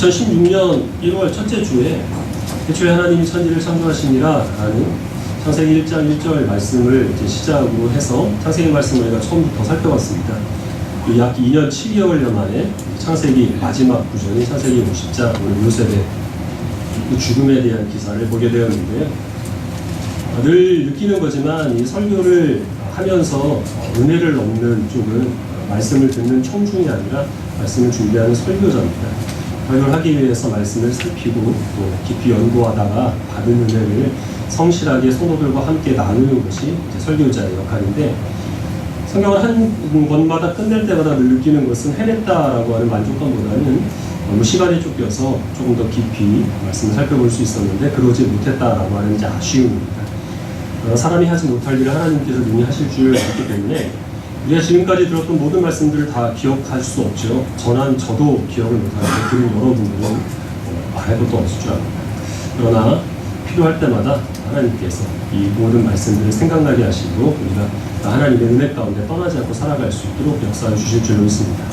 2016년 1월 첫째 주에 태초에 하나님이 천지를 창조하시니라 라는 창세기 1장 1절 말씀을 이제 시작으로 해서 창세기 말씀을 우리가 처음부터 살펴봤습니다. 약 2년 7개월여 만에 창세기 마지막 구절인 창세기 50장 오늘 요셉의 죽음에 대한 기사를 보게 되었는데요. 늘 느끼는 거지만 이 설교를 하면서 은혜를 얻는 쪽은 말씀을 듣는 청중이 아니라 말씀을 준비하는 설교자입니다. 설교를 하기 위해서 말씀을 살피고 또 깊이 연구하다가 받은 은혜를 성실하게 성도들과 함께 나누는 것이 이제 설교자의 역할인데, 성경을 한 권마다 끝낼 때마다 늘 느끼는 것은 해냈다라고 하는 만족감보다는 너무 시간에 쫓겨서 조금 더 깊이 말씀을 살펴볼 수 있었는데 그러지 못했다라고 하는 이제 아쉬움입니다. 사람이 하지 못할 일을 하나님께서 능히 하실 줄 알기 때문에 우리가 지금까지 들었던 모든 말씀들을 다 기억할 수 없죠. 저도 기억을 못하는데 들은 여러분들은 말해도 또 없을 줄 압니다. 그러나 필요할 때마다 하나님께서 이 모든 말씀들을 생각나게 하시고 우리가 하나님의 은혜 가운데 떠나지 않고 살아갈 수 있도록 역사해 주실 줄로 믿습니다.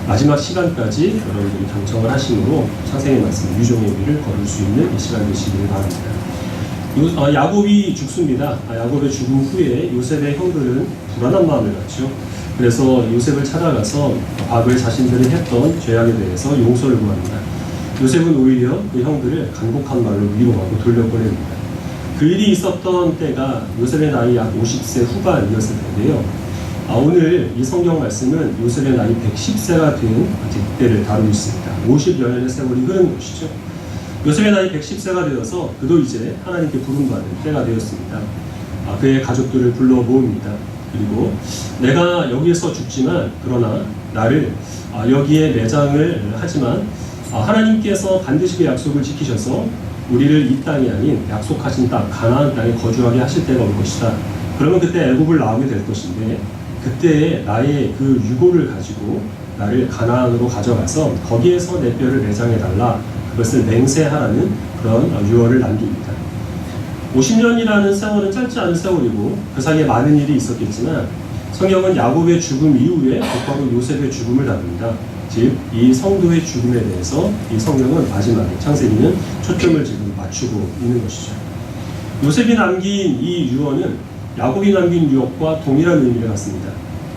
마지막 시간까지 여러분들이 경청을 하심으로 창세기 말씀 유종의 길을 걸을 수 있는 이 시간 되시기를 바랍니다. 야곱이 죽습니다. 야곱의 죽음 후에 요셉의 형들은 불안한 마음을 갖죠. 그래서 요셉을 찾아가서 과거에 자신들이 했던 죄악에 대해서 용서를 구합니다. 요셉은 오히려 그 형들을 간곡한 말로 위로하고 돌려보냅니다. 그 일이 있었던 때가 요셉의 나이 약 50세 후반이었을 텐데요. 오늘 이 성경 말씀은 요셉의 나이 110세가 된 때를 다루고 있습니다. 50여 년의 세월이 흐른 것이죠. 요셉의 나이 110세가 되어서 그도 이제 하나님께 부름받는 때가 되었습니다. 그의 가족들을 불러 모읍니다. 그리고 내가 여기에서 죽지만 그러나 나를 여기에 매장을 하지만 하나님께서 반드시 그 약속을 지키셔서 우리를 이 땅이 아닌 약속하신 땅 가나안 땅에 거주하게 하실 때가 올 것이다. 그러면 그때 애굽을 나오게 될 것인데 그때 나의 그 유고를 가지고 나를 가나안으로 가져가서 거기에서 내 뼈를 매장해달라. 그것을 맹세하라는 그런 유언을 남깁니다. 50년이라는 세월은 짧지 않은 세월이고 그 사이에 많은 일이 있었겠지만 성경은 야곱의 죽음 이후에 곧바로 요셉의 죽음을 다룹니다. 즉 이 성도의 죽음에 대해서 이 성경은 마지막에 창세기는 초점을 지금 맞추고 있는 것이죠. 요셉이 남긴 이 유언은 야곱이 남긴 유언과 동일한 의미를 갖습니다.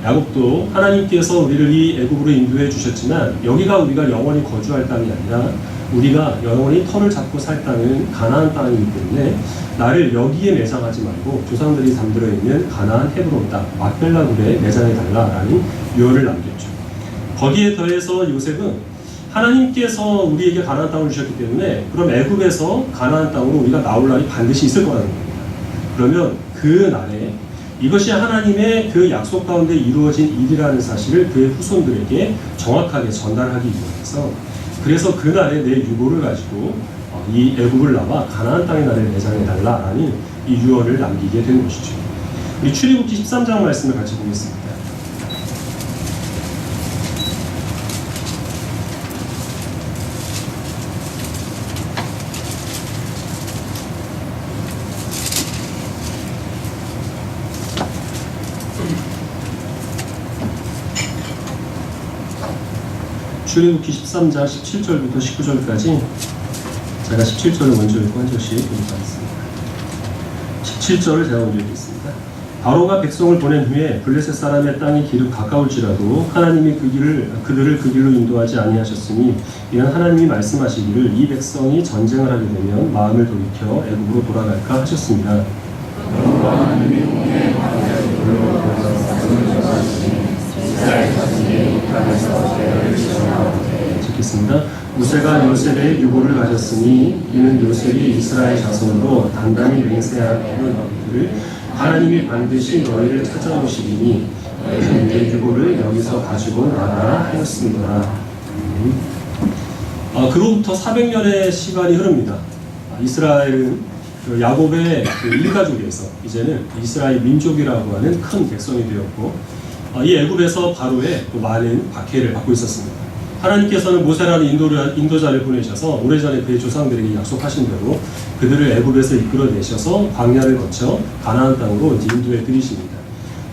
야곱도 하나님께서 우리를 이 애굽으로 인도해 주셨지만 여기가 우리가 영원히 거주할 땅이 아니라 우리가 영원히 터를 잡고 살 땅은 가나안 땅이기 때문에 나를 여기에 매장하지 말고 조상들이 잠들어 있는 가나안 헤브론 땅 막벨라굴에 매장해달라라는 유언을 남겼죠. 거기에 더해서 요셉은 하나님께서 우리에게 가나안 땅을 주셨기 때문에 그럼 애굽에서 가나안 땅으로 우리가 나올 날이 반드시 있을 거라는 겁니다. 그러면 그 날에 이것이 하나님의 그 약속 가운데 이루어진 일이라는 사실을 그의 후손들에게 정확하게 전달하기 위해서 그래서 그날에 내 유고를 가지고 이 애굽을 나와 가나안 땅의 나를 매장해달라라는 이 유언을 남기게 된 것이죠. 우리 출애굽기 13장 말씀을 같이 보겠습니다. 출애굽기 13장 17절부터 19절까지 제가 17절을 먼저 읽고 한 절씩 읽어보겠습니다. 17절을 제가 먼저 읽겠습니다. 바로가 백성을 보낸 후에 블레셋 사람의 땅이 기름 가까울지라도 하나님이 그들을 그 길로 인도하지 아니하셨으니 이는 하나님이 말씀하시기를 이 백성이 전쟁을 하게 되면 마음을 돌이켜 애굽으로 돌아갈까 하셨습니다. 읽겠습니다. 모세가 요셉의 유고를 가졌으니 이는 요셉이 이스라엘 자손으로 단단히 맹세하기를 너희들을 하나님이 반드시 너희를 찾아오시리니 내 유고를 여기서 가지고 나가라 하였습니다. 그로부터 400년의 시간이 흐릅니다. 이스라엘은 야곱의 그 일가족에서 이제는 이스라엘 민족이라고 하는 큰 백성이 되었고 이 애굽에서 바로의 또 많은 박해를 받고 있었습니다. 하나님께서는 모세라는 인도자를 보내셔서 오래전에 그의 조상들에게 약속하신 대로 그들을 애굽에서 이끌어내셔서 광야를 거쳐 가나안 땅으로 인도해 드리십니다.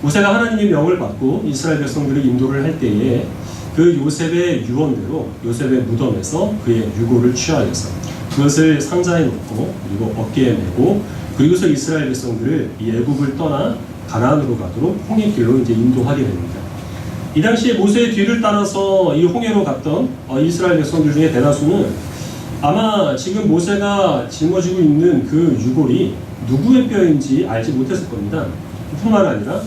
모세가 하나님의 명을 받고 이스라엘 백성들을 인도를 할 때에 그 요셉의 유언대로 요셉의 무덤에서 그의 유고를 취하여서 그것을 상자에 넣고 그리고 어깨에 메고 그리고서 이스라엘 백성들을 이 애굽을 떠나 가나안으로 가도록 홍해길로 이제 인도하게 됩니다. 이 당시에 모세의 뒤를 따라서 이 홍해로 갔던 이스라엘 백성들 중에 대다수는 아마 지금 모세가 짊어지고 있는 그 유골이 누구의 뼈인지 알지 못했을 겁니다. 뿐만 아니라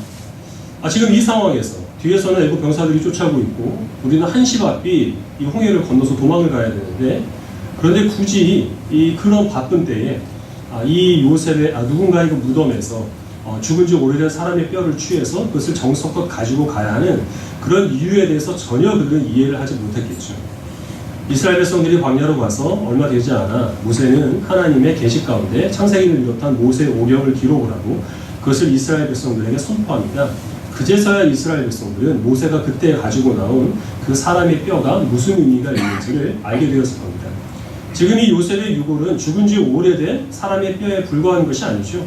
지금 이 상황에서 뒤에서는 애국 병사들이 쫓아오고 있고 우리는 한시 바삐 이 홍해를 건너서 도망을 가야 되는데 그런데 굳이 이 그런 바쁜 때에 이 요셉의 누군가의 그 무덤에서 죽은 지 오래된 사람의 뼈를 취해서 그것을 정성껏 가지고 가야 하는 그런 이유에 대해서 전혀 그들은 이해를 하지 못했겠죠. 이스라엘 백성들이 광야로 가서 얼마 되지 않아 모세는 하나님의 계시 가운데 창세기를 비롯한 모세의 오경을 기록을 하고 그것을 이스라엘 백성들에게 선포합니다. 그제서야 이스라엘 백성들은 모세가 그때 가지고 나온 그 사람의 뼈가 무슨 의미가 있는지를 알게 되었을 겁니다. 지금 이 요셉의 유골은 죽은 지 오래된 사람의 뼈에 불과한 것이 아니죠.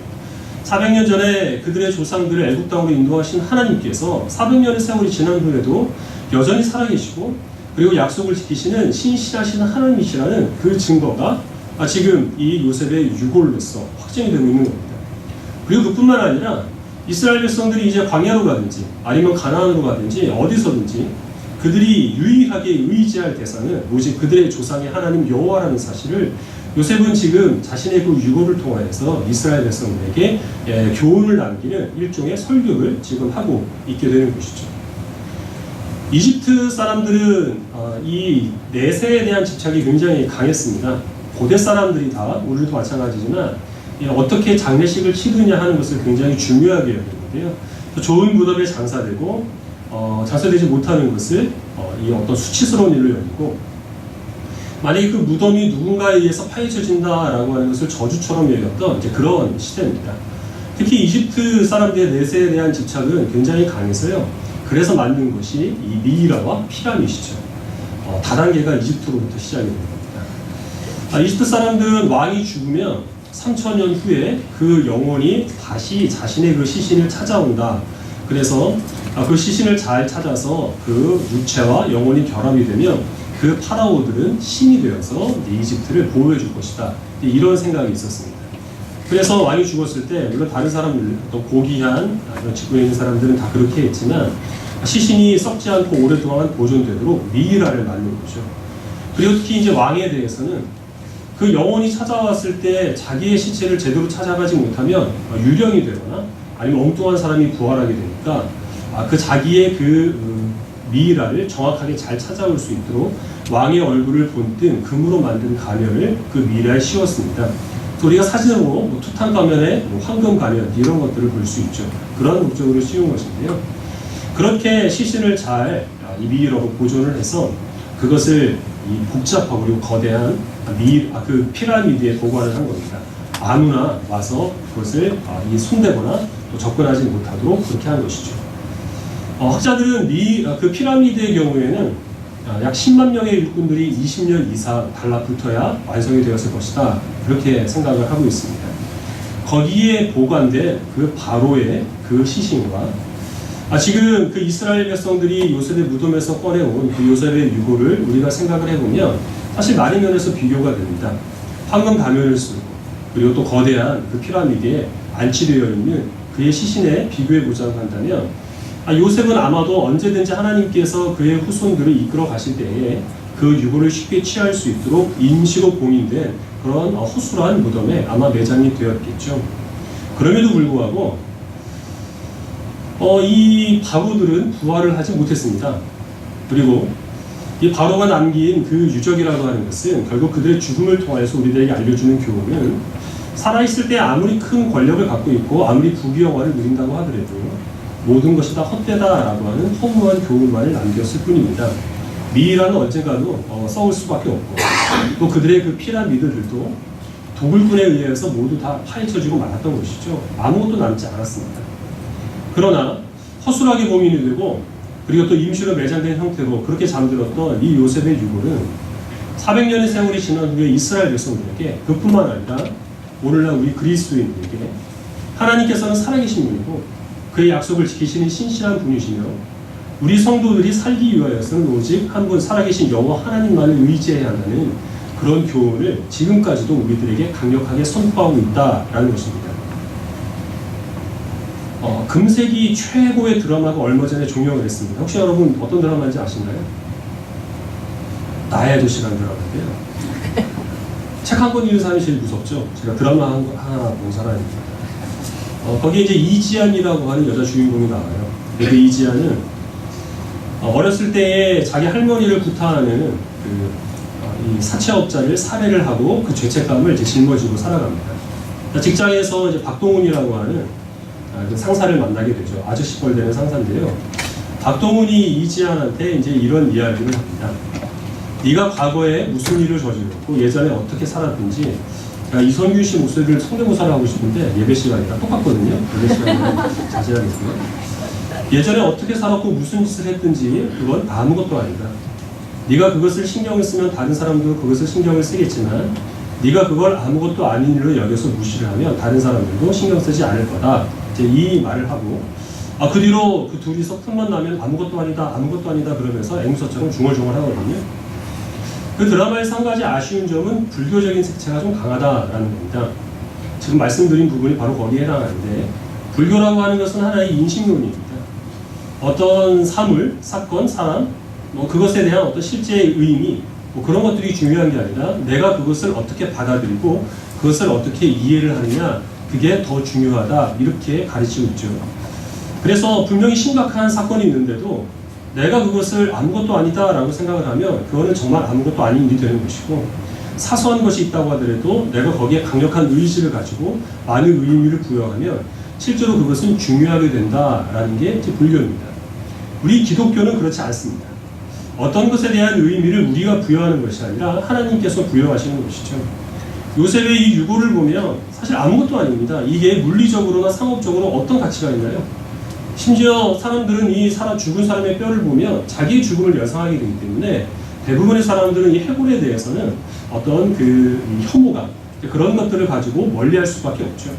400년 전에 그들의 조상들을 애굽 땅으로 인도하신 하나님께서 400년의 세월이 지난 후에도 여전히 살아계시고 그리고 약속을 지키시는 신실하신 하나님이시라는 그 증거가 지금 이 요셉의 유골로서 확정이 되고 있는 겁니다. 그리고 그뿐만 아니라 이스라엘 백성들이 이제 광야로 가든지 아니면 가나안으로 가든지 어디서든지 그들이 유일하게 의지할 대상은 오직 그들의 조상의 하나님 여호와라는 사실을 요셉은 지금 자신의 그 유골을 통하여서 이스라엘 백성들에게 교훈을 남기는 일종의 설교를 지금 하고 있게 되는 것이죠. 이집트 사람들은 이 내세에 대한 집착이 굉장히 강했습니다. 고대 사람들이 다 우리도 마찬가지지만 어떻게 장례식을 치르냐 하는 것을 굉장히 중요하게 여겼는데요. 좋은 무덤에 장사되고 장사되지 못하는 것을 이 어떤 수치스러운 일로 여기고 만약에 그 무덤이 누군가에 의해서 파헤쳐진다라고 하는 것을 저주처럼 여겼던 이제 그런 시대입니다. 특히 이집트 사람들의 내세에 대한 집착은 굉장히 강해서요. 그래서 만든 것이 이 미이라와 피라밋이죠. 다단계가 이집트로부터 시작이 된 겁니다. 이집트 사람들은 왕이 죽으면 3000년 후에 그 영혼이 다시 자신의 그 시신을 찾아온다. 그래서 그 시신을 잘 찾아서 그 육체와 영혼이 결합이 되면 그 파라오들은 신이 되어서 이집트를 보호해 줄 것이다. 이런 생각이 있었습니다. 그래서 왕이 죽었을 때 물론 다른 사람들 또 고귀한 이런 직분에 있는 사람들은 다 그렇게 했지만 시신이 썩지 않고 오랫동안 보존되도록 미이라를 만든 거죠. 그리고 특히 이제 왕에 대해서는 그 영혼이 찾아왔을 때 자기의 시체를 제대로 찾아가지 못하면 유령이 되거나 아니면 엉뚱한 사람이 부활하게 되니까 그 자기의 그 미이라를 정확하게 잘 찾아올 수 있도록 왕의 얼굴을 본뜬 금으로 만든 가면을 그 미이라에 씌웠습니다. 우리가 사진으로 투탕 가면에 황금 가면 이런 것들을 볼 수 있죠. 그런 목적으로 씌운 것인데요. 그렇게 시신을 잘 이 미이라로 보존을 해서 그것을 이 복잡하고 그리고 거대한 그 피라미드에 보관을 한 겁니다. 아무나 와서 그것을 이 손대거나 또 접근하지 못하도록 그렇게 한 것이죠. 학자들은 그 피라미드의 경우에는 약 10만 명의 일꾼들이 20년 이상 달라붙어야 완성이 되었을 것이다. 그렇게 생각을 하고 있습니다. 거기에 보관된 그 바로의 그 시신과 지금 그 이스라엘 백성들이 요셉의 무덤에서 꺼내온 그 요셉의 유골을 우리가 생각을 해보면 사실 많은 면에서 비교가 됩니다. 황금 가면을 쓰고 그리고 또 거대한 그 피라미드에 안치되어 있는 그의 시신에 비교해보자고 한다면 요셉은 아마도 언제든지 하나님께서 그의 후손들을 이끌어 가실 때에 그 유골을 쉽게 취할 수 있도록 임시로 봉인된 그런 허술한 무덤에 아마 매장이 되었겠죠. 그럼에도 불구하고 이 바로들은 부활을 하지 못했습니다. 그리고 이 바로가 남긴 그 유적이라고 하는 것은 결국 그들의 죽음을 통해서 우리들에게 알려주는 교훈은 살아있을 때 아무리 큰 권력을 갖고 있고 아무리 부귀영화를 누린다고 하더라도 모든 것이 다 헛되다라고 하는 허무한 교훈만을 남겼을 뿐입니다. 미이라는 언젠가도 썩을 수밖에 없고 또 그들의 그 피라미드들도 도굴꾼에 의해서 모두 다 파헤쳐지고 말았던 것이죠. 아무것도 남지 않았습니다. 그러나 허술하게 봉인이 되고 그리고 또 임시로 매장된 형태로 그렇게 잠들었던 이 요셉의 유골은 400년의 세월이 지난 후에 이스라엘 백성들에게 그뿐만 아니라 오늘날 우리 그리스도인들에게 하나님께서는 살아계신 분이고 그의 약속을 지키시는 신실한 분이시며 우리 성도들이 살기 위하여서는 오직 한 분 살아계신 여호와 하나님만을 의지해야 한다는 그런 교훈을 지금까지도 우리들에게 강력하게 선포하고 있다라는 것입니다. 금세기 최고의 드라마가 얼마 전에 종영을 했습니다. 혹시 여러분 어떤 드라마인지 아시나요? 나의 아저씨라는 드라마인데요. 책 한 권 읽는 사람이 제일 무섭죠. 제가 드라마 하나 본 사람입니다. 거기에 이제 이지안이라고 하는 여자 주인공이 나와요. 그 이지안은 어렸을 때에 자기 할머니를 구타하는 이 사채업자를 살해를 하고 그 죄책감을 이제 짊어지고 살아갑니다. 직장에서 이제 박동훈이라고 하는 그 상사를 만나게 되죠. 아저씨 뻘 되는 상사인데요. 박동훈이 이지안한테 이제 이런 이야기를 합니다. 네가 과거에 무슨 일을 저질렀고 예전에 어떻게 살았든지, 이선규 씨 목소리를 성대모사를 하고 싶은데 예배 시간이랑 똑같거든요. 예배 시간이랑 자제하겠습니다. 예전에 어떻게 살았고 무슨 짓을 했든지 그건 아무것도 아니다. 네가 그것을 신경을 쓰면 다른 사람도 그것을 신경을 쓰겠지만 네가 그걸 아무것도 아닌 일로 여겨서 무시를 하면 다른 사람들도 신경 쓰지 않을 거다. 이제 이 말을 하고 그 뒤로 그 둘이서 틈만 나면 아무것도 아니다 그러면서 앵무새처럼 중얼중얼 하거든요. 그 드라마에서 한 가지 아쉬운 점은 불교적인 색채가 좀 강하다라는 겁니다. 지금 말씀드린 부분이 바로 거기에 해당하는데, 불교라고 하는 것은 하나의 인식론입니다. 어떤 사물, 사건, 사람, 그것에 대한 어떤 실제의 의미, 그런 것들이 중요한 게 아니라 내가 그것을 어떻게 받아들이고 그것을 어떻게 이해를 하느냐, 그게 더 중요하다, 이렇게 가르치고 있죠. 그래서 분명히 심각한 사건이 있는데도 내가 그것을 아무것도 아니다 라고 생각을 하면 그거는 정말 아무것도 아닌 일이 되는 것이고, 사소한 것이 있다고 하더라도 내가 거기에 강력한 의지를 가지고 많은 의미를 부여하면 실제로 그것은 중요하게 된다라는 게 이제 불교입니다. 우리 기독교는 그렇지 않습니다. 어떤 것에 대한 의미를 우리가 부여하는 것이 아니라 하나님께서 부여하시는 것이죠. 요셉의 이 유고를 보면 사실 아무것도 아닙니다. 이게 물리적으로나 상업적으로 어떤 가치가 있나요? 심지어 사람들은 이 죽은 사람의 뼈를 보면 자기의 죽음을 연상하게 되기 때문에 대부분의 사람들은 이 해골에 대해서는 어떤 혐오감, 그런 것들을 가지고 멀리할 수밖에 없죠.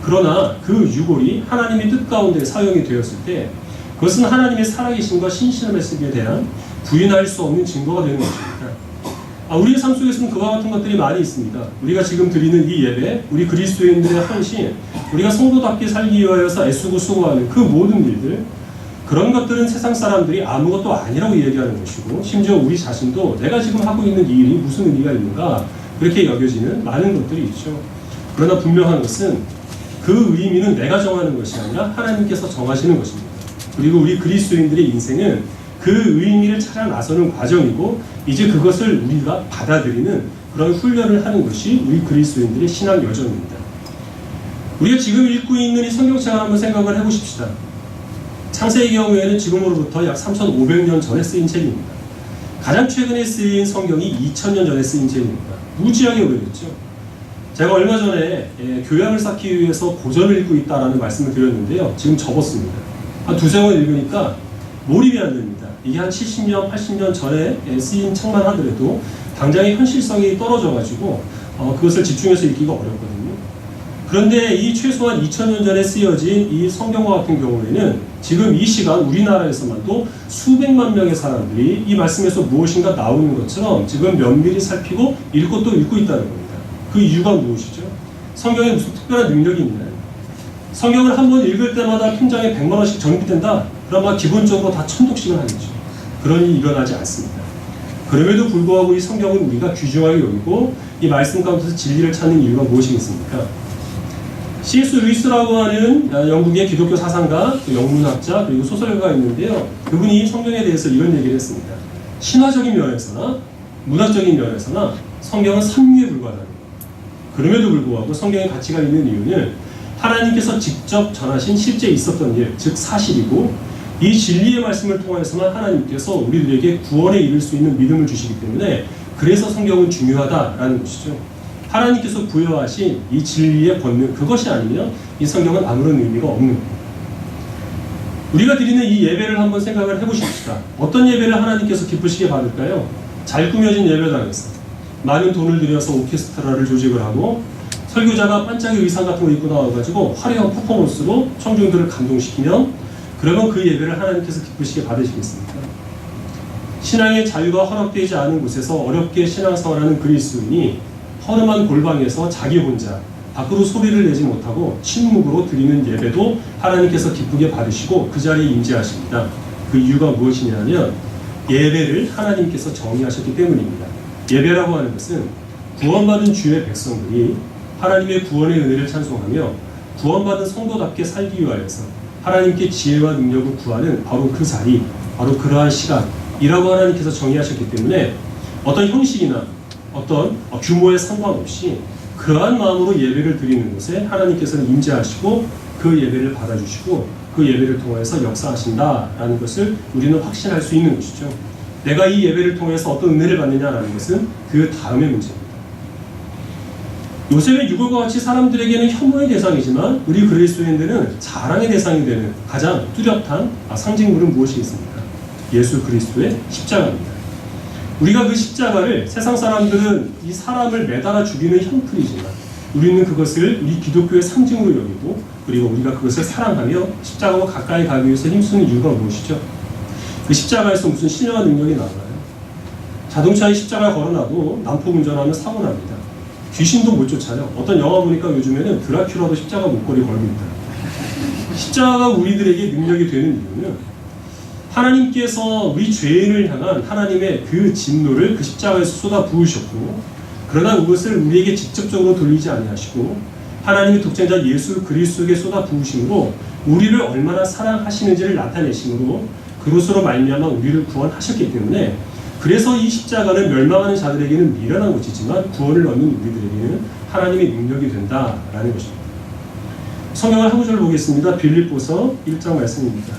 그러나 그 유골이 하나님의 뜻 가운데 사용이 되었을 때 그것은 하나님의 살아계심과 신실함에 대한 부인할 수 없는 증거가 되는 것입니다. 우리의 삶 속에서는 그와 같은 것들이 많이 있습니다. 우리가 지금 드리는 이 예배, 우리 그리스도인들의 헌신, 우리가 성도답게 살기 위하여서 애쓰고 수고하는 그 모든 일들, 그런 것들은 세상 사람들이 아무것도 아니라고 얘기하는 것이고, 심지어 우리 자신도 내가 지금 하고 있는 이 일이 무슨 의미가 있는가, 그렇게 여겨지는 많은 것들이 있죠. 그러나 분명한 것은 그 의미는 내가 정하는 것이 아니라 하나님께서 정하시는 것입니다. 그리고 우리 그리스도인들의 인생은 그 의미를 찾아 나서는 과정이고, 이제 그것을 우리가 받아들이는 그런 훈련을 하는 것이 우리 그리스도인들의 신앙 여정입니다. 우리가 지금 읽고 있는 이 성경책을 한번 생각을 해보십시다. 창세기 경우에는 지금으로부터 약 3,500년 전에 쓰인 책입니다. 가장 최근에 쓰인 성경이 2,000년 전에 쓰인 책입니다. 무지하게 오래됐죠. 제가 얼마 전에 교양을 쌓기 위해서 고전을 읽고 있다라는 말씀을 드렸는데요. 지금 접었습니다. 한 두세 번 읽으니까 몰입이 안 됩니다. 이게 한 70년, 80년 전에 쓰인 책만 하더라도 당장의 현실성이 떨어져가지고 그것을 집중해서 읽기가 어렵거든요. 그런데 이 최소한 2000년 전에 쓰여진 이 성경과 같은 경우에는 지금 이 시간 우리나라에서만도 수백만 명의 사람들이 이 말씀에서 무엇인가 나오는 것처럼 지금 면밀히 살피고 읽고 또 읽고 있다는 겁니다. 그 이유가 무엇이죠? 성경에 무슨 특별한 능력이 있나요? 성경을 한 번 읽을 때마다 통장에 100만 원씩 적립된다? 그러면 기본적으로 다 1000독씩은 하겠죠. 그런 일이 일어나지 않습니다. 그럼에도 불구하고 이 성경은 우리가 귀중하게 여기고 이 말씀 가운데서 진리를 찾는 이유가 무엇이겠습니까? C.S. 루이스라고 하는 영국의 기독교 사상가, 영문학자, 그리고 소설가가 있는데요. 그분이 성경에 대해서 이런 얘기를 했습니다. 신화적인 면에서나 문학적인 면에서나 성경은 삼류에 불과하다는 겁니다. 그럼에도 불구하고 성경의 가치가 있는 이유는 하나님께서 직접 전하신 실제 있었던 일, 즉 사실이고, 이 진리의 말씀을 통해서만 하나님께서 우리들에게 구원에 이를 수 있는 믿음을 주시기 때문에 그래서 성경은 중요하다라는 것이죠. 하나님께서 부여하신 이 진리의 권능, 그것이 아니면 이 성경은 아무런 의미가 없는 겁니다. 우리가 드리는 이 예배를 한번 생각을 해보십시다. 어떤 예배를 하나님께서 기쁘시게 받을까요? 잘 꾸며진 예배당에서 많은 돈을 들여서 오케스트라를 조직을 하고 설교자가 반짝이 의상 같은 거 입고 나와가지고 화려한 퍼포먼스로 청중들을 감동시키면 그러면 그 예배를 하나님께서 기쁘시게 받으시겠습니까? 신앙의 자유가 허락되지 않은 곳에서 어렵게 신앙생활하는 그리스도인이 허름한 골방에서 자기 혼자 밖으로 소리를 내지 못하고 침묵으로 드리는 예배도 하나님께서 기쁘게 받으시고 그 자리에 임재하십니다. 그 이유가 무엇이냐면 예배를 하나님께서 정의하셨기 때문입니다. 예배라고 하는 것은 구원받은 주의 백성들이 하나님의 구원의 은혜를 찬송하며 구원받은 성도답게 살기 위하여서 하나님께 지혜와 능력을 구하는 바로 그 자리, 바로 그러한 시간이라고 하나님께서 정의하셨기 때문에 어떤 형식이나 어떤 규모에 상관없이 그러한 마음으로 예배를 드리는 곳에 하나님께서는 임재하시고 그 예배를 받아주시고 그 예배를 통해서 역사하신다라는 것을 우리는 확신할 수 있는 것이죠. 내가 이 예배를 통해서 어떤 은혜를 받느냐라는 것은 그 다음의 문제입니다. 요셉의 유골과 같이 사람들에게는 혐오의 대상이지만 우리 그리스도인들은 자랑의 대상이 되는 가장 뚜렷한 상징물은 무엇이겠습니까? 예수 그리스도의 십자가입니다. 우리가 그 십자가를 세상 사람들은 이 사람을 매달아 죽이는 형틀이지만 우리는 그것을 우리 기독교의 상징으로 여기고 그리고 우리가 그것을 사랑하며 십자가와 가까이 가기 위해서 힘쓰는 이유가 무엇이죠? 그 십자가에서 무슨 신령한 능력이 나와요? 자동차에 십자가 걸어놔도 난폭 운전하면 사고 납니다. 귀신도 못 쫓아요. 어떤 영화 보니까 요즘에는 드라큘라도 십자가 목걸이 걸고 있다. 십자가가 우리들에게 능력이 되는 이유는 하나님께서 우리 죄인을 향한 하나님의 그 진노를 그 십자가에서 쏟아 부으셨고 그러나 그것을 우리에게 직접적으로 돌리지 아니하시고 하나님의 독생자 예수 그리스도에게 쏟아 부으심으로 우리를 얼마나 사랑하시는지를 나타내심으로 그것으로 말미암아 우리를 구원하셨기 때문에 그래서 이 십자가는 멸망하는 자들에게는 미련한 것이지만 구원을 얻는 우리들에게는 하나님의 능력이 된다라는 것입니다. 성경을 한 구절 보겠습니다. 빌립보서 1장 말씀입니다.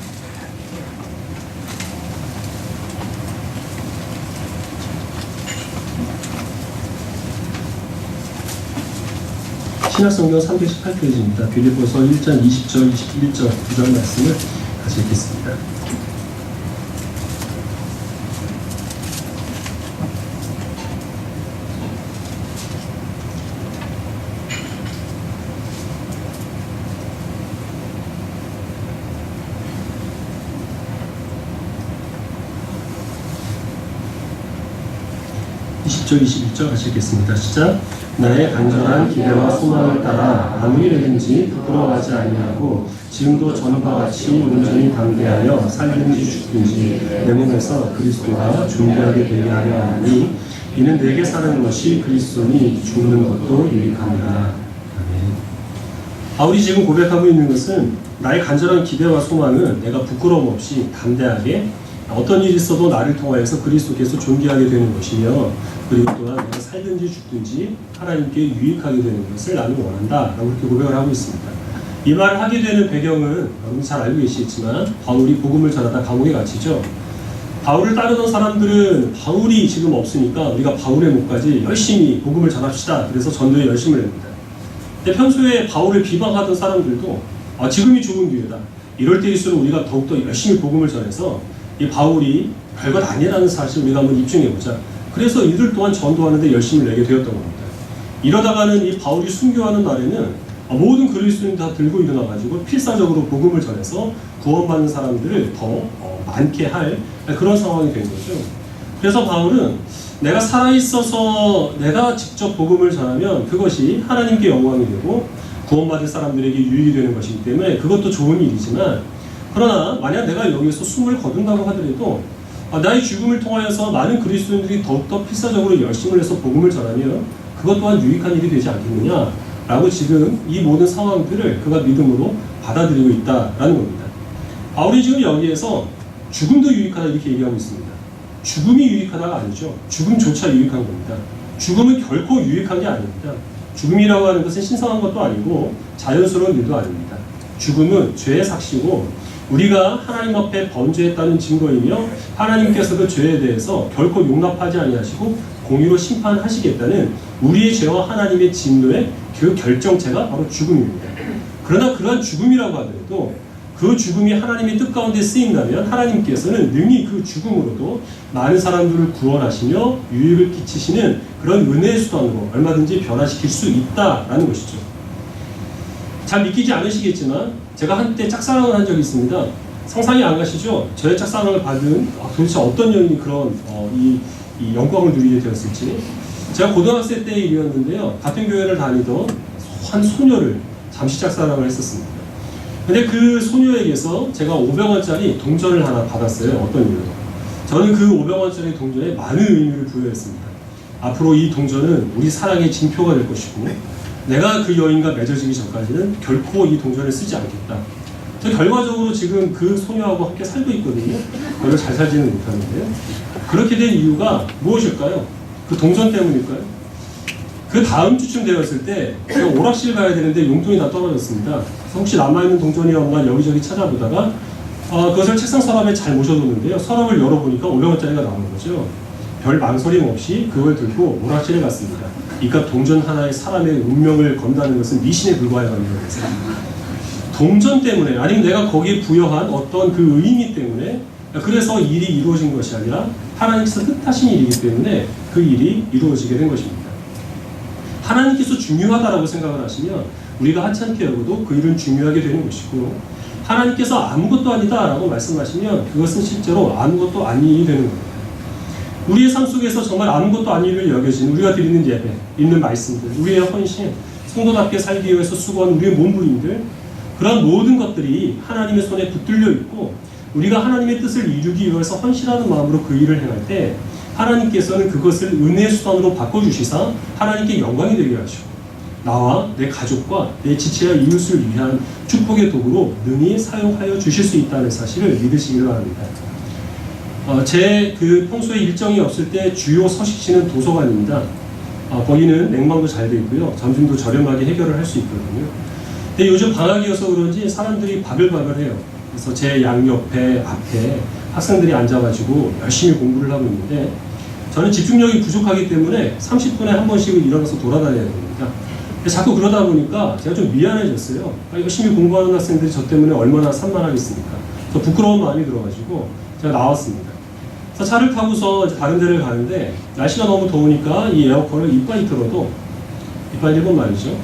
신약성경 318페이지입니다. 빌립보서 1장 20절, 21절, 9절 말씀을 같이 읽겠습니다. (20절) 21절 같이 읽겠습니다. 시작. 나의 간절한 기대와 소망을 따라 아무 일든지 부끄러워하지 아니하고 지금도 전과 같이 온전히 담대하여 살든지 죽든지 내 몸에서 그리스도가 존귀하게 되게 하려 하니 이는 내게 사는 것이 그리스도니 죽는 것도 유익합니다. 아멘. 바울이 지금 고백하고 있는 것은 나의 간절한 기대와 소망은 내가 부끄러움 없이 담대하게 어떤 일이 있어도 나를 통하여서 그리스도께서 존귀하게 되는 것이며 그리고 또한 내가 살든지 죽든지 하나님께 유익하게 되는 것을 나는 원한다 라고 이렇게 고백을 하고 있습니다. 이 말을 하게 되는 배경은 여러분 잘 알고 계시겠지만 바울이 복음을 전하다 감옥에 갇히죠. 바울을 따르던 사람들은 바울이 지금 없으니까 우리가 바울의 목까지 열심히 복음을 전합시다. 그래서 전도에 열심을 냅니다. 근데 평소에 바울을 비방하던 사람들도 지금이 좋은 기회다. 이럴 때일수록 우리가 더욱더 열심히 복음을 전해서 이 바울이 별것 아니라는 사실을 우리가 한번 입증해보자. 그래서 이들 또한 전도하는데 열심을 내게 되었던 겁니다. 이러다가는 이 바울이 순교하는 날에는 모든 그리스도인 다 들고 일어나가지고 필사적으로 복음을 전해서 구원받는 사람들을 더 많게 할 그런 상황이 된 거죠. 그래서 바울은 내가 살아있어서 내가 직접 복음을 전하면 그것이 하나님께 영광이 되고 구원받을 사람들에게 유익이 되는 것이기 때문에 그것도 좋은 일이지만 그러나 만약 내가 여기서 숨을 거둔다고 하더라도 나의 죽음을 통하여서 많은 그리스도인들이 더욱더 필사적으로 열심을 해서 복음을 전하면 그것 또한 유익한 일이 되지 않겠느냐라고 지금 이 모든 상황들을 그가 믿음으로 받아들이고 있다라는 겁니다. 바울이 지금 여기에서 죽음도 유익하다 이렇게 얘기하고 있습니다. 죽음이 유익하다가 아니죠. 죽음조차 유익한 겁니다. 죽음은 결코 유익한 게 아닙니다. 죽음이라고 하는 것은 신성한 것도 아니고 자연스러운 일도 아닙니다. 죽음은 죄의 삭시고 우리가 하나님 앞에 범죄했다는 증거이며 하나님께서 그 죄에 대해서 결코 용납하지 아니하시고 공의로 심판하시겠다는 우리의 죄와 하나님의 진노의 그 결정체가 바로 죽음입니다. 그러나 그러한 죽음이라고 하더라도 그 죽음이 하나님의 뜻 가운데 쓰인다면 하나님께서는 능히 그 죽음으로도 많은 사람들을 구원하시며 유익을 끼치시는 그런 은혜의 수단으로 얼마든지 변화시킬 수 있다라는 것이죠. 잘 믿기지 않으시겠지만 제가 한때 짝사랑을 한 적이 있습니다. 상상이 안 가시죠? 저의 짝사랑을 받은 도대체 어떤 여인이 그런 이 영광을 누리게 되었을지. 제가 고등학생 때 일이었는데요. 같은 교회를 다니던 한 소녀를 잠시 짝사랑을 했었습니다. 근데 그 소녀에게서 제가 500원짜리 동전을 하나 받았어요. 어떤 이유로. 저는 그 500원짜리 동전에 많은 의미를 부여했습니다. 앞으로 이 동전은 우리 사랑의 징표가 될 것이고 내가 그 여인과 맺어지기 전까지는 결코 이 동전을 쓰지 않겠다. 저 결과적으로 지금 그 소녀하고 함께 살고 있거든요. 별로 잘 살지는 못하는데요. 그렇게 된 이유가 무엇일까요? 그 동전 때문일까요? 그 다음 주쯤 되었을 때 제가 오락실 가야 되는데 용돈이 다 떨어졌습니다. 그래서 혹시 남아있는 동전이 없나 여기저기 찾아보다가 그것을 책상 서랍에 잘 모셔뒀는데요. 서랍을 열어보니까 500원짜리가 나오는 거죠. 별 망설임 없이 그걸 들고 오락실에 갔습니다. 이깟 동전 하나에 사람의 운명을 건다는 것은 미신에 불과해 가는 거였어요. 동전 때문에, 아니면 내가 거기에 부여한 어떤 그 의미 때문에, 그래서 일이 이루어진 것이 아니라 하나님께서 뜻하신 일이기 때문에 그 일이 이루어지게 된 것입니다. 하나님께서 중요하다라고 생각을 하시면 우리가 하찮게 여겨도 그 일은 중요하게 되는 것이고, 하나님께서 아무것도 아니다라고 말씀하시면 그것은 실제로 아무것도 아닌 일이 되는 겁니다. 우리의 삶 속에서 정말 아무것도 아닌 일을 여겨진 우리가 드리는 예배, 읽는 말씀들, 우리의 헌신, 성도답게 살기 위해서 수고하는 우리의 몸부림들, 그런 모든 것들이 하나님의 손에 붙들려 있고 우리가 하나님의 뜻을 이루기 위해서 헌신하는 마음으로 그 일을 행할 때 하나님께서는 그것을 은혜의 수단으로 바꿔주시사 하나님께 영광이 되게 하시고 나와 내 가족과 내 지체와 이웃을 위한 축복의 도구로 능히 사용하여 주실 수 있다는 사실을 믿으시기를 바랍니다. 제 평소에 일정이 없을 때 주요 서식지는 도서관입니다. 거기는 냉방도 잘 돼 있고요. 점심도 저렴하게 해결을 할 수 있거든요. 근데 요즘 방학이어서 그런지 사람들이 바글바글해요. 그래서 제 양옆에 앞에 학생들이 앉아가지고 열심히 공부를 하고 있는데 저는 집중력이 부족하기 때문에 30분에 한 번씩은 일어나서 돌아다녀야 됩니다. 자꾸 그러다 보니까 제가 좀 미안해졌어요. 열심히 공부하는 학생들이 저 때문에 얼마나 산만하겠습니까? 저 부끄러운 마음이 들어가지고 제가 나왔습니다. 그래서 차를 타고서 다른 데를 가는데 날씨가 너무 더우니까 이 에어컨을 이빨이 틀어도, 이빨 일본 말이죠.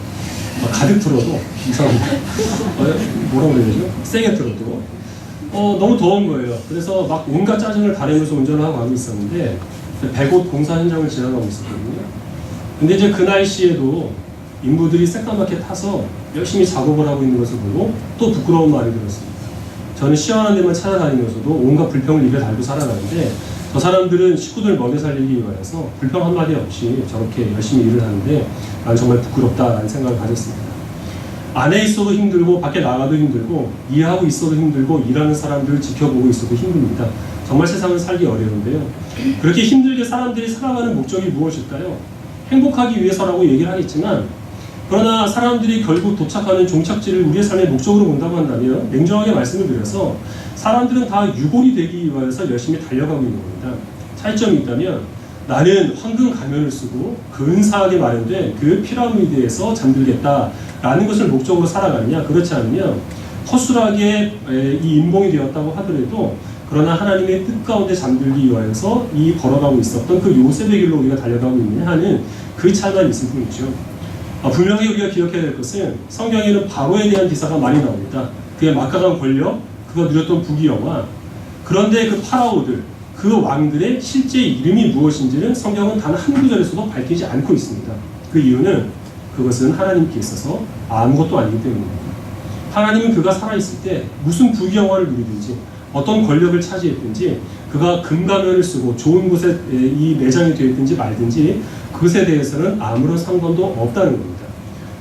가득 틀어도 이상합니다. 뭐라고 그래야 되죠? 세게 틀어도 너무 더운 거예요. 그래서 막 온갖 짜증을 가리면서 운전을 하고 가고 있었는데 100곳 공사 현장을 지나가고 있었거든요. 근데 이제 그 날씨에도 인부들이 새까맣게 타서 열심히 작업을 하고 있는 것을 보고 또 부끄러운 말이 들었습니다. 저는 시원한 데만 찾아다니면서도 온갖 불평을 입에 달고 살아가는데 저 사람들은 식구들 먹여 살리기 위해서 불평 한마디 없이 저렇게 열심히 일을 하는데 난 정말 부끄럽다라는 생각을 가졌습니다. 안에 있어도 힘들고 밖에 나가도 힘들고 이해하고 있어도 힘들고 일하는 사람들을 지켜보고 있어도 힘듭니다. 정말 세상을 살기 어려운데요. 그렇게 힘들게 사람들이 살아가는 목적이 무엇일까요? 행복하기 위해서라고 얘기를 하겠지만 그러나 사람들이 결국 도착하는 종착지를 우리의 삶의 목적으로 본다고 한다면 냉정하게 말씀을 드려서 사람들은 다 유골이 되기 위해서 열심히 달려가고 있는 겁니다. 차이점이 있다면 나는 황금 가면을 쓰고 근사하게 마련된 그 피라미드에서 잠들겠다라는 것을 목적으로 살아가느냐, 그렇지 않으면 허술하게 이 인봉이 되었다고 하더라도 그러나 하나님의 뜻 가운데 잠들기 위해서 이 걸어가고 있었던 그 요셉의 길로 우리가 달려가고 있느냐 하는 그 차이가 있을 뿐이죠. 분명히 우리가 기억해야 될 것은 성경에는 바로에 대한 기사가 많이 나옵니다. 그의 막강한 권력, 그가 누렸던 부귀영화. 그런데 그 파라오들, 그 왕들의 실제 이름이 무엇인지는 성경은 단 한 구절에서도 밝히지 않고 있습니다. 그 이유는 그것은 하나님께 있어서 아무것도 아니기 때문입니다. 하나님은 그가 살아있을 때 무슨 부귀영화를 누리든지 어떤 권력을 차지했든지 그가 금가면을 쓰고 좋은 곳에 이 내장이 되어 있든지 말든지 그것에 대해서는 아무런 상관도 없다는 겁니다.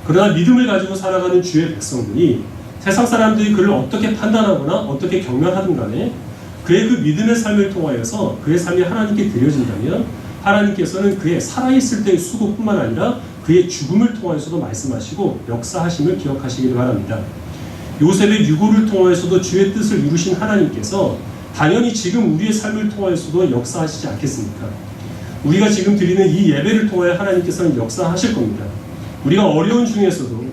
그러나 믿음을 가지고 살아가는 주의 백성들이 세상 사람들이 그를 어떻게 판단하거나 어떻게 경멸하든 간에 그의 그 믿음의 삶을 통하여서 그의 삶이 하나님께 드려진다면 하나님께서는 그의 살아있을 때의 수고뿐만 아니라 그의 죽음을 통하여서도 말씀하시고 역사하심을 기억하시기를 바랍니다. 요셉의 유고를 통하여서도 주의 뜻을 이루신 하나님께서 당연히 지금 우리의 삶을 통하여서도 역사하시지 않겠습니까? 우리가 지금 드리는 이 예배를 통하여 하나님께서는 역사하실 겁니다. 우리가 어려운 중에서도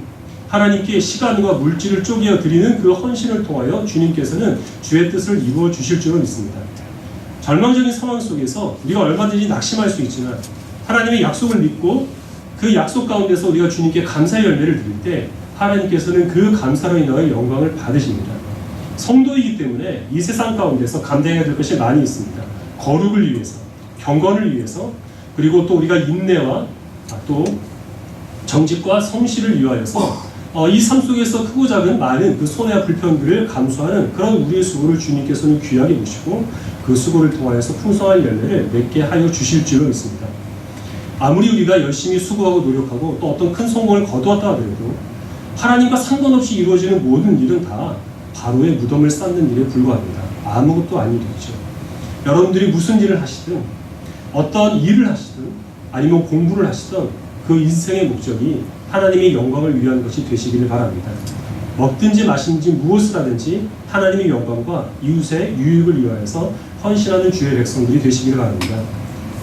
하나님께 시간과 물질을 쪼개어 드리는 그 헌신을 통하여 주님께서는 주의 뜻을 이루어 주실 줄을 믿습니다. 절망적인 상황 속에서 우리가 얼마든지 낙심할 수 있지만 하나님의 약속을 믿고 그 약속 가운데서 우리가 주님께 감사의 열매를 드릴 때 하나님께서는 그 감사로 인하여 영광을 받으십니다. 성도이기 때문에 이 세상 가운데서 감당해야 될 것이 많이 있습니다. 거룩을 위해서, 경건을 위해서, 그리고 또 우리가 인내와 또 정직과 성실을 위하여서 이 삶 속에서 크고 작은 많은 그 손해와 불편들을 감수하는 그런 우리의 수고를 주님께서는 귀하게 보시고 그 수고를 통하여서 풍성한 열매를 맺게 하여 주실 줄로 믿습니다. 아무리 우리가 열심히 수고하고 노력하고 또 어떤 큰 성공을 거두었다 하더라도 하나님과 상관없이 이루어지는 모든 일은 다 바로의 무덤을 쌓는 일에 불과합니다. 아무것도 아닌 일이죠. 여러분들이 무슨 일을 하시든 어떤 일을 하시든 아니면 공부를 하시든 그 인생의 목적이 하나님의 영광을 위한 것이 되시기를 바랍니다. 먹든지 마시든지 무엇을 하든지 하나님의 영광과 이웃의 유익을 위하여서 헌신하는 주의 백성들이 되시기를 바랍니다.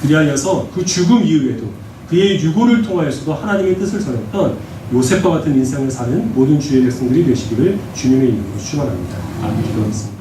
그리하여서 그 죽음 이후에도 그의 유고를 통하여서도 하나님의 뜻을 전했던 요셉과 같은 인생을 사는 모든 주의 백성들이 되시기를 주님의 이름으로 축원합니다. 아멘. 기도하겠습니다.